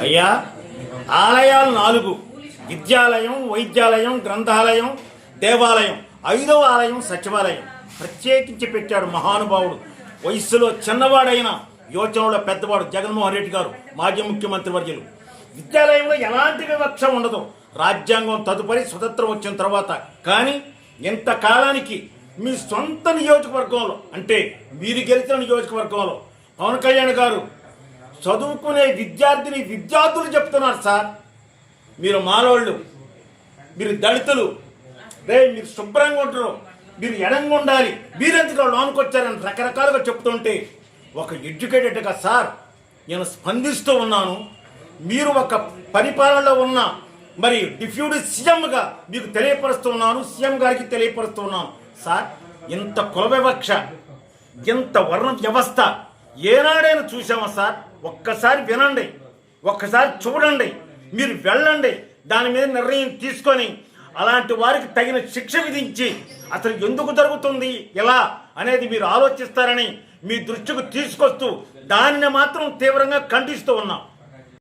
అయ్యా, ఆలయాలు 4: విద్యాలయం, వైద్యాలయం, గ్రంథాలయం, దేవాలయం. 5వ ఆలయం సచివాలయం ప్రత్యేకించి పెట్టాడు మహానుభావుడు. వయస్సులో చిన్నవాడైన యోచనలో పెద్దవాడు జగన్మోహన్ రెడ్డి గారు, మాజీ ముఖ్యమంత్రి వర్యులు. విద్యాలయంలో ఎలాంటి వివక్ష ఉండదు, రాజ్యాంగం తదుపరి స్వతంత్రం వచ్చిన తర్వాత. కానీ ఇంతకాలానికి మీ సొంత నియోజకవర్గంలో, అంటే మీరు గెలిచిన నియోజకవర్గంలో పవన్ కళ్యాణ్ గారు చదువుకునే విద్యార్థులు చెప్తున్నారు, సార్ మీరు మాలోళ్ళు, మీరు దళితులు, మీరు శుభ్రంగా ఉంటారు, మీరు ఎడంగా ఉండాలి, మీరెందుకు లోనికి వచ్చారని రకరకాలుగా చెప్తుంటే ఒక ఎడ్యుకేటెడ్గా సార్ నేను స్పందిస్తూ ఉన్నాను. మీరు ఒక పరిపాలనలో ఉన్న మరి డిప్యూటీ సీఎంగా మీకు తెలియపరుస్తున్నాను, సీఎం గారికి తెలియపరుస్తున్నాను. సార్, ఇంత కుల వివక్ష, ఇంత వర్ణ వ్యవస్థ ఏనాడైనా చూసామా సార్? ఒక్కసారి వినండి, ఒక్కసారి చూడండి, మీరు వెళ్ళండి, దాని మీద నిర్ణయం తీసుకొని అలాంటి వారికి తగిన శిక్ష విధించి అసలు ఎందుకు జరుగుతుంది ఎలా అనేది మీరు ఆలోచిస్తారని మీ దృష్టికి తీసుకొస్తూ దానిని మాత్రం తీవ్రంగా ఖండిస్తూ ఉన్నాం.